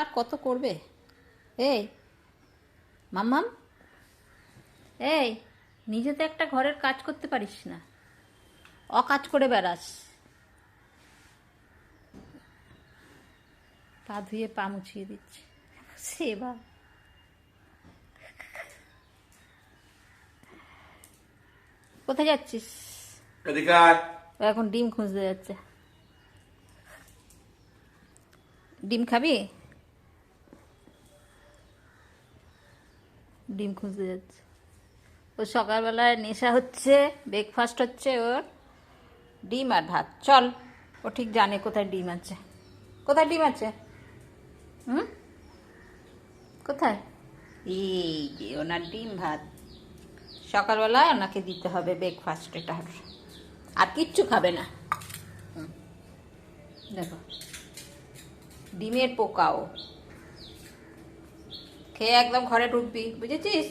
আর কত করবে? এই মাম্মাম, এই নিজে তো একটা ঘরের কাজ করতে পারিস না, অকাজ করে বেড়াস। পা ধুয়ে পা মুছিয়ে দিচ্ছে সেবা। কোথায় যাচ্ছিস? এদিকে আয়। ও এখন ডিম খুঁজতে যাচ্ছে। ডিম খাবি? ডিম খুঁজতে যাচ্ছে। ও সকালবেলায় নেশা হচ্ছে, ব্রেকফাস্ট হচ্ছে ওর ডিম আর ভাত। চল, ও ঠিক জানে কোথায় ডিম আছে। কোথায় ডিম আছে? হুম, কোথায়? এই যে ওনার ডিম ভাত, সকালবেলায় ওনাকে দিতে হবে ব্রেকফাস্ট। এটা আর কিচ্ছু খাবে না। দেখো, ডিমের পোকাও খেয়ে একদম ঘরে ঢুকবি, বুঝেছিস?